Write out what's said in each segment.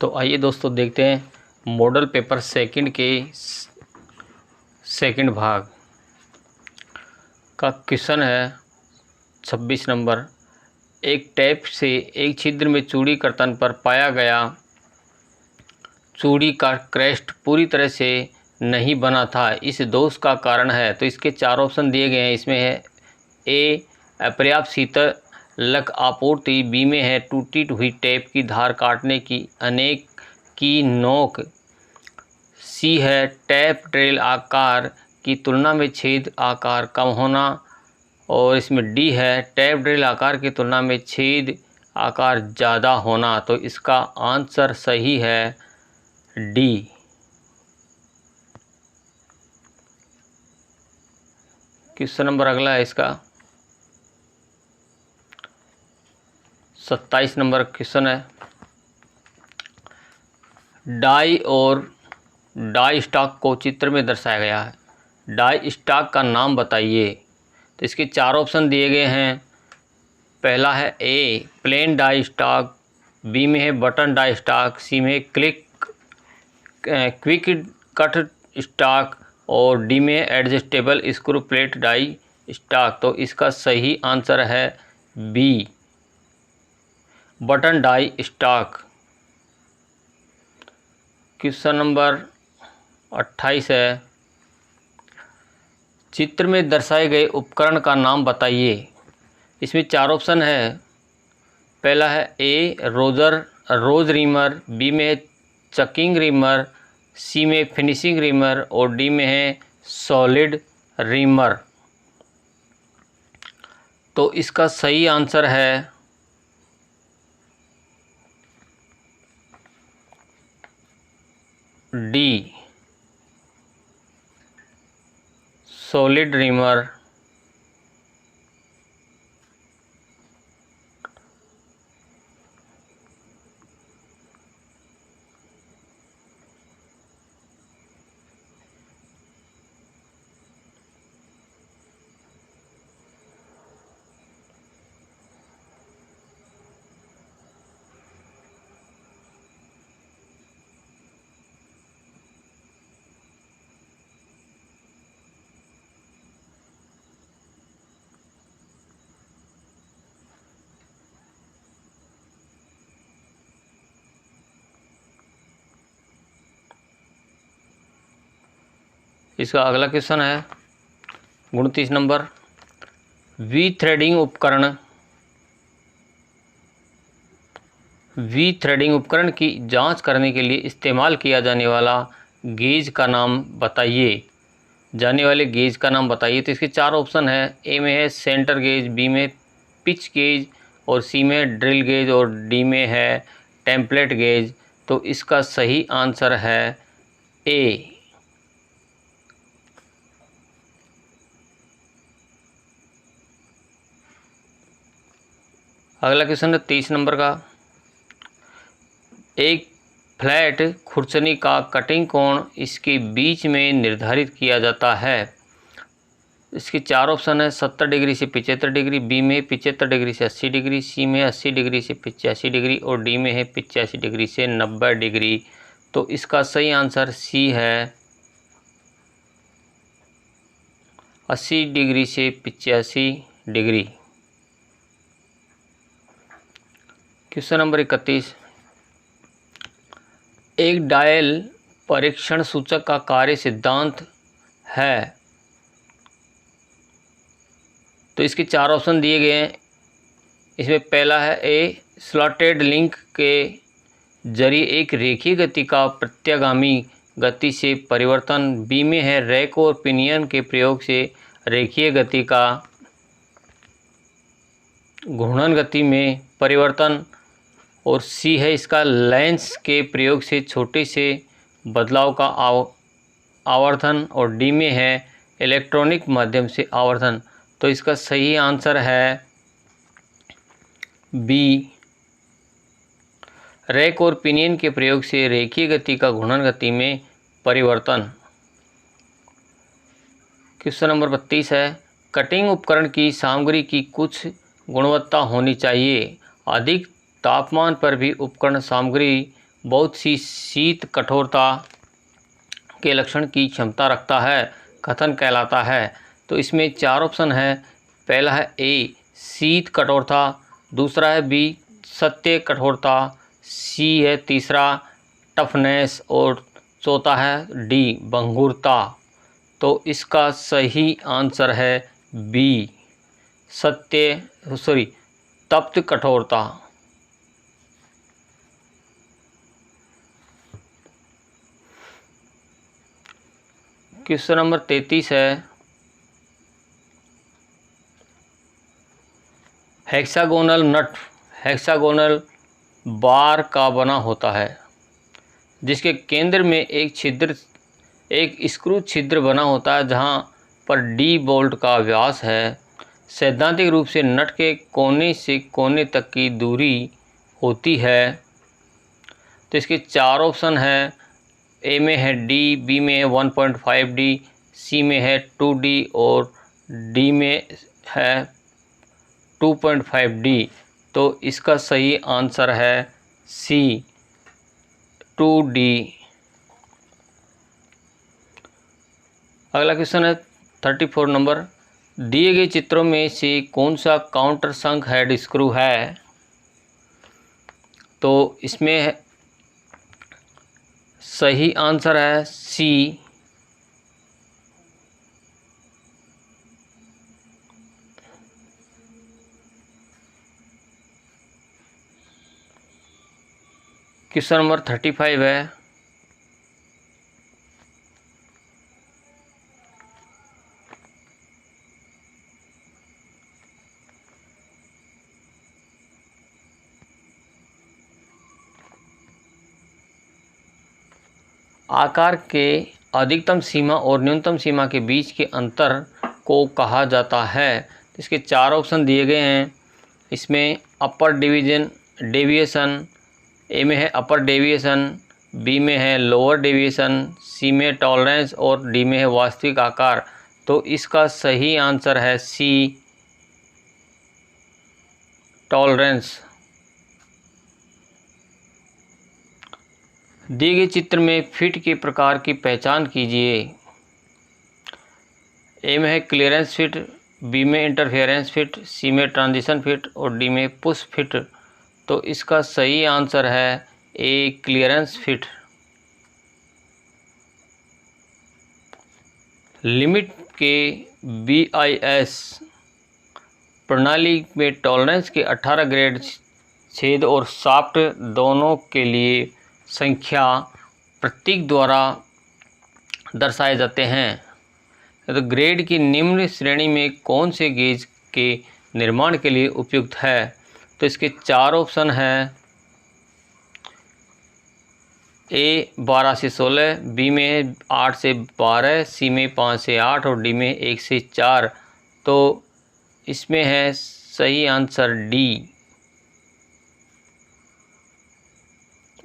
तो आइए दोस्तों देखते हैं मॉडल पेपर सेकंड के सेकंड भाग का क्वेश्चन है 26 नंबर। एक टैप से एक छिद्र में चूड़ी कर्तन पर पाया गया चूड़ी का क्रेस्ट पूरी तरह से नहीं बना था, इस दोष का कारण है। तो इसके चार ऑप्शन दिए गए हैं। इसमें है ए अपर्याप्त शीतलक आपूर्ति, बी में है टूटी हुई टेप की धार काटने की अनेक की नोक, सी है टैप ड्रिल आकार की तुलना में छेद आकार कम होना, और इसमें डी है टैप ड्रिल आकार की तुलना में छेद आकार ज़्यादा होना। तो इसका आंसर सही है डी। क्वेश्चन नंबर अगला है इसका 27 नंबर क्वेश्चन है। डाई और डाई स्टॉक को चित्र में दर्शाया गया है। डाई स्टॉक का नाम बताइए। तो इसके चार ऑप्शन दिए गए हैं। पहला है A plain die stock, B में है बटन डाई स्टॉक, सी में क्विक कट स्टॉक और डी में adjustable screw plate die stock. तो इसका सही आंसर है B button die stock. Question number 28 है। चित्र में दर्शाए गए उपकरण का नाम बताइए। इसमें चार ऑप्शन है। पहला है ए रोज रीमर, बी में है चकिंग रीमर, सी में फिनिशिंग रीमर और डी में है सॉलिड रीमर। तो इसका सही आंसर है डी सॉलिड रीमर। इसका अगला क्वेश्चन है 29 नंबर। वी थ्रेडिंग उपकरण की जांच करने के लिए इस्तेमाल किया जाने वाला गेज का नाम बताइए। तो इसके चार ऑप्शन है। ए में है सेंटर गेज, बी में पिच गेज और सी में ड्रिल गेज और डी में है टेम्पलेट गेज। तो इसका सही आंसर है ए अगला क्वेश्चन है 30 नंबर का। एक फ्लैट खुरचनी का कटिंग कोण इसके बीच में निर्धारित किया जाता है। इसके चार ऑप्शन है। 70 डिग्री से 75 डिग्री, बी में 75 डिग्री से 80 डिग्री, सी में 80 डिग्री से 85 डिग्री और डी में है 85 डिग्री से 90 डिग्री। तो इसका सही आंसर सी है 80 डिग्री से 85 डिग्री। Question number 31। एक डायल परीक्षण सूचक का कार्य सिद्धांत है। तो इसके चार ऑप्शन दिए गए हैं। इसमें पहला है ए स्लॉटेड लिंक के जरिए एक रेखीय गति का प्रत्यागामी गति से परिवर्तन, बी में है रैक और पिनियन के प्रयोग से रेखीय गति का घूर्णन गति में परिवर्तन और सी है इसका लेंस के प्रयोग से छोटे से बदलाव का आवर्धन और डी में है इलेक्ट्रॉनिक माध्यम से आवर्धन। तो इसका सही आंसर है बी रैक और पिनियन के प्रयोग से रेखीय गति का घूर्णन गति में परिवर्तन। क्वेश्चन नंबर 32 है। कटिंग उपकरण की सामग्री की कुछ गुणवत्ता होनी चाहिए। अधिक तापमान पर भी उपकरण सामग्री बहुत सी शीत कठोरता के लक्षण की क्षमता रखता है कथन कहलाता है। तो इसमें 4 ऑप्शन है। पहला है ए शीत कठोरता, दूसरा है बी सत्य कठोरता, सी है तीसरा टफनेस और चौथा है डी भंगुरता। तो इसका सही आंसर है बी तप्त कठोरता। क्वेश्चन नंबर 33 है। हेक्सागोनल नट हेक्सागोनल बार का बना होता है जिसके केंद्र में एक स्क्रू छिद्र बना होता है जहां पर डी बोल्ट का व्यास है। सैद्धांतिक रूप से नट के कोने से कोने तक की दूरी होती है। तो इसके 4 ऑप्शन है। ए में है डी, बी में है 1.5 डी, सी में है 2 डी और डी में है 2.5 डी। तो इसका सही आंसर है सी 2 डी। अगला क्वेश्चन है 34 नंबर। दिए गए चित्रों में से कौन सा काउंटर संक हेड स्क्रू है? तो इसमें सही आंसर है सी क्वेश्चन नंबर 35 है। आकार के अधिकतम सीमा और न्यूनतम सीमा के बीच के अंतर को कहा जाता है। इसके 4 ऑप्शन दिए गए हैं। इसमें अपर डेविएशन, ए में है अपर डेविएशन, बी में है लोअर डेविएशन, सी में टॉलरेंस और डी में है वास्तविक आकार। तो इसका सही आंसर है सी टॉलरेंस। दिए गए चित्र में फिट के प्रकार की पहचान कीजिए। ए में है क्लियरेंस फिट, बी में इंटरफेरेंस फिट, सी में ट्रांजिशन फिट और डी में पुश फिट। तो इसका सही आंसर है ए क्लियरेंस फिट। लिमिट के BIS प्रणाली में टॉलरेंस के 18 ग्रेड छेद और शाफ्ट दोनों के लिए संख्या प्रतीक द्वारा दर्शाए जाते हैं। तो ग्रेड की निम्न श्रेणी में कौन से गेज के निर्माण के लिए उपयुक्त है? तो इसके 4 ऑप्शन हैं। ए 12 से 16, बी में 8 से 12, सी में 5 से 8 और डी में 1 से 4। तो इसमें है सही आंसर डी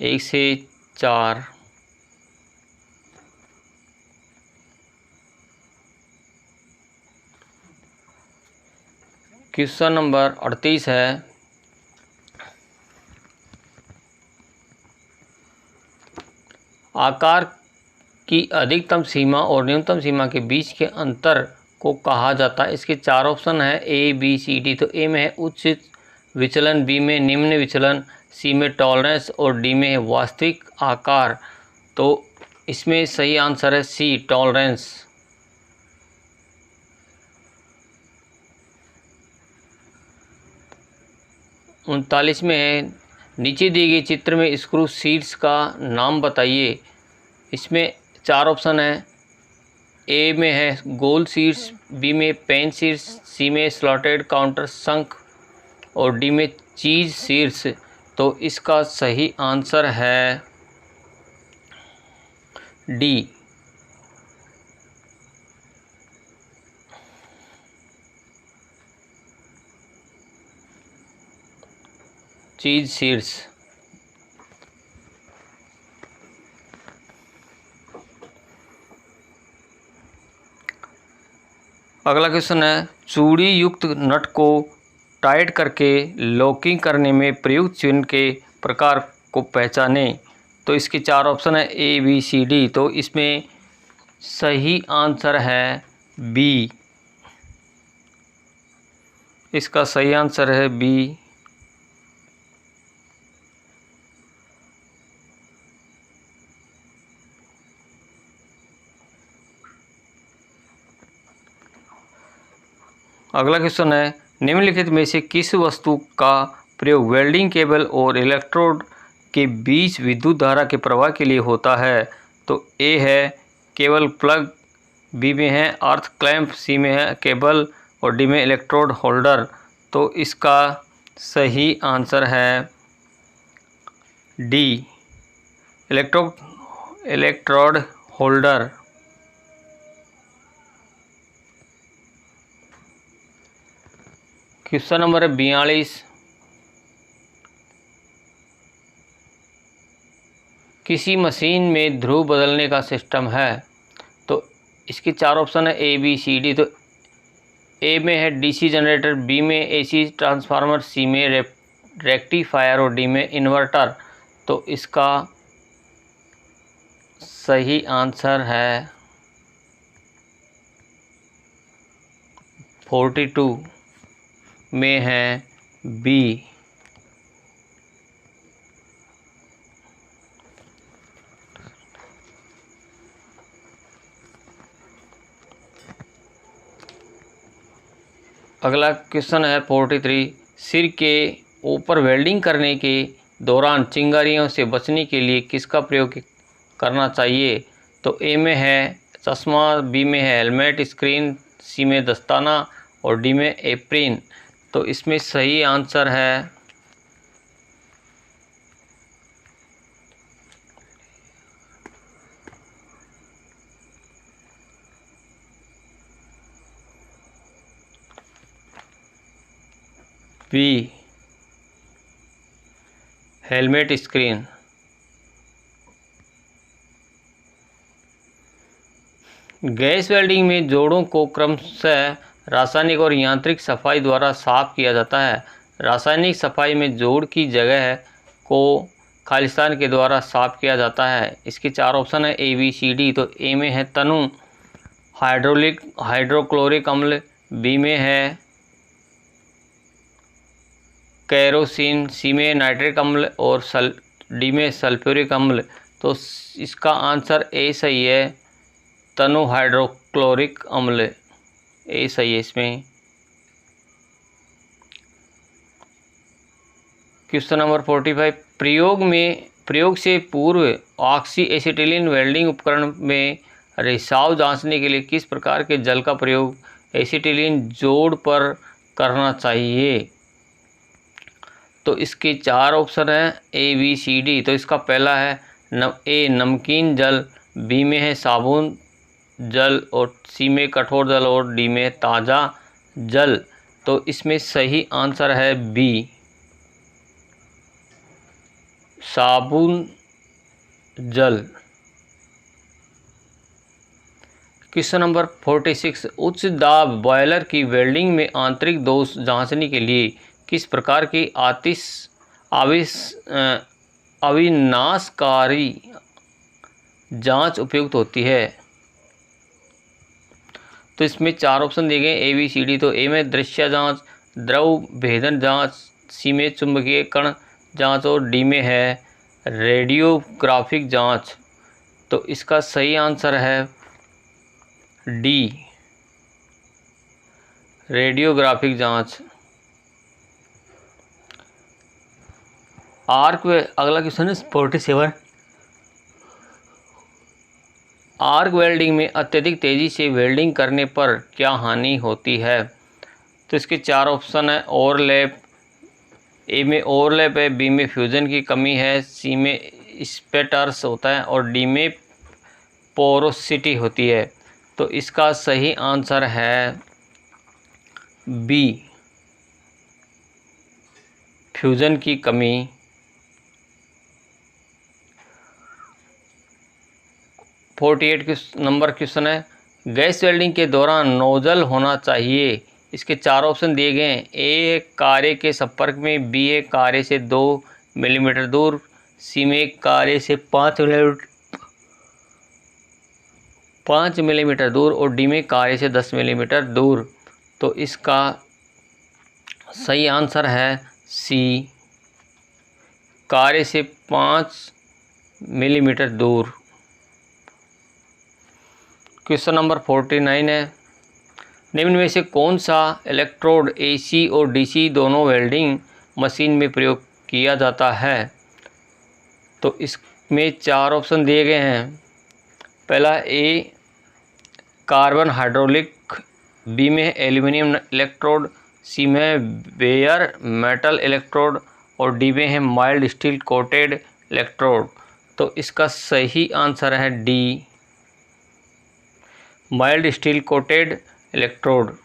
1 से 4। क्वेश्चन नंबर 38 है। आकार की अधिकतम सीमा और न्यूनतम सीमा के बीच के अंतर को कहा जाता है। इसके 4 ऑप्शन है ए बी सी डी। तो ए में है उच्च विचलन, बी में निम्न विचलन, सी में टॉलरेंस और डी में है वास्तविक आकार। तो इसमें सही आंसर है सी टॉलरेंस। उनतालीस में है। नीचे दिए गए चित्र में स्क्रू शीट्स का नाम बताइए। इसमें 4 ऑप्शन है। ए में है गोल शीट्स, बी में पेन शीट्स, सी में स्लॉटेड काउंटर संक और डी में चीज शीट्स। तो इसका सही आंसर है डी चीज शीट्स। अगला क्वेश्चन है चूड़ी युक्त नट को टाइट करके लॉकिंग करने में प्रयुक्त चिन्ह के प्रकार को पहचानें। तो इसके 4 ऑप्शन है ए बी सी डी। तो इसमें सही आंसर है बी। इसका सही आंसर है बी। अगला क्वेश्चन है, निम्नलिखित में से किस वस्तु का प्रयोग वेल्डिंग केबल और इलेक्ट्रोड के बीच विद्युत धारा के प्रवाह के लिए होता है? तो ए है केबल प्लग, बी में है अर्थ क्लैंप, सी में है केबल और डी में इलेक्ट्रोड होल्डर। तो इसका सही आंसर है D, electrode holder. Question number 42, किसी मशीन में ध्रुव बदलने का सिस्टम है। तो इसके 4 ऑप्शन है ए बी सी डी। तो ए में है डीसी जनरेटर, बी में एसी ट्रांसफार्मर, सी में रेक्टिफायर और डी में इन्वर्टर। तो इसका सही आंसर है 42 में है बी। अगला क्वेश्चन है 43, सिर के ऊपर वेल्डिंग करने के दौरान चिंगारियों से बचने के लिए किसका प्रयोग करना चाहिए? तो ए में है चश्मा, बी में है हेलमेट स्क्रीन, सी में दस्ताना और डी में एप्रिन। तो इसमें सही आंसर है B, helmet screen. Gas welding में जोड़ों को क्रमशः रासायनिक और यांत्रिक सफाई द्वारा साफ किया जाता है। रासायनिक सफाई में जोड़ की जगह को खालिस्तान के द्वारा साफ किया जाता है। इसके 4 ऑप्शन है ए बी सी डी। तो ए में है तनु हाइड्रोक्लोरिक अम्ल, बी में है केरोसिन, सी में नाइट्रिक अम्ल और डी में सल्फ्यूरिक अम्ल। तो इसका आंसर ए सही है, तनु हाइड्रोक्लोरिक अम्ल ए सही है इसमें। क्वेश्चन नंबर 45, प्रयोग से पूर्व ऑक्सी एसिटिलीन वेल्डिंग उपकरण में रिसाव जांचने के लिए किस प्रकार के जल का प्रयोग एसिटिलीन जोड़ पर करना चाहिए? तो इसके 4 ऑप्शन हैं ए बी सी डी। तो इसका पहला है ए नमकीन जल, बी में है साबुन जल और सी में कठोर जल और डी में ताज़ा जल। तो इसमें सही आंसर है बी, साबुन जल। क्वेश्चन नंबर 46, उच्च दाब बॉयलर की वेल्डिंग में आंतरिक दोष जांचने के लिए किस प्रकार की अविनाशकारी जांच उपयुक्त होती है? तो इसमें 4 ऑप्शन दिए गए ए बी सी डी। तो ए में दृश्य जांच, द्रव भेदन जांच, सी में चुंबकीय कण जांच और डी में है रेडियोग्राफिक जांच। तो इसका सही आंसर है डी, रेडियोग्राफिक जांच। अगला क्वेश्चन है 47, आर्क वेल्डिंग में अत्यधिक तेज़ी से वेल्डिंग करने पर क्या हानि होती है? तो इसके 4 ऑप्शन है ओवरलैप, ए में ओवरलैप है, बी में फ्यूज़न की कमी है, सी में स्पेटर्स होता है और डी में पोरोसिटी होती है। तो इसका सही आंसर है बी, फ्यूज़न की कमी। नंबर क्वेश्चन है, गैस वेल्डिंग के दौरान नोजल होना चाहिए। इसके 4 ऑप्शन दिए गए हैं, ए कार्य के संपर्क में, बी है कार्य से 2 मिलीमीटर दूर, सी में कार्य से 5 मिलीमीटर दूर और डी में कार्य से 10 मिलीमीटर दूर। तो इसका सही आंसर है सी, कार्य से 5 मिलीमीटर दूर। क्वेश्चन नंबर 49 है, निम्न में से कौन सा इलेक्ट्रोड एसी और डीसी दोनों वेल्डिंग मशीन में प्रयोग किया जाता है? तो इसमें 4 ऑप्शन दिए गए हैं। पहला ए कार्बन हाइड्रोलिक, बी में एल्यूमिनियम इलेक्ट्रोड, सी में बेयर मेटल इलेक्ट्रोड और डी में है माइल्ड स्टील कोटेड इलेक्ट्रोड। तो इसका सही आंसर है D, mild steel coated electrode.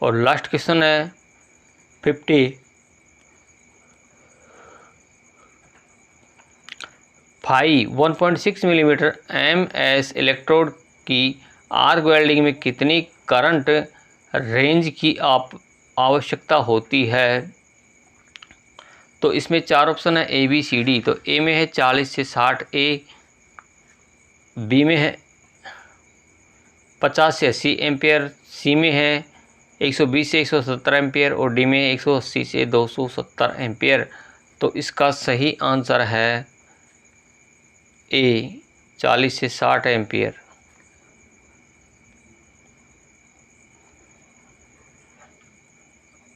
और लास्ट क्वेश्चन है 50, 1.6 मिलीमीटर MS इलेक्ट्रोड की आर्क वेल्डिंग में कितनी करंट रेंज की आवश्यकता होती है? तो इसमें 4 ऑप्शन है ए बी सी डी। तो ए में है 40 से 60 ए, बी में है 50 से 80 एम्पियर, सी में है 120 से 170 एम्पियर और डी में 180 से 270 एम्पियर। तो इसका सही आंसर है ए, 40 से 60 एम्पियर।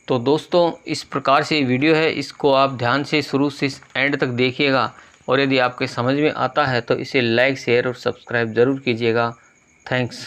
तो दोस्तों इस प्रकार से वीडियो है, इसको आप ध्यान से शुरू से एंड तक देखिएगा और यदि आपके समझ में आता है तो इसे लाइक, शेयर और सब्सक्राइब ज़रूर कीजिएगा। थैंक्स।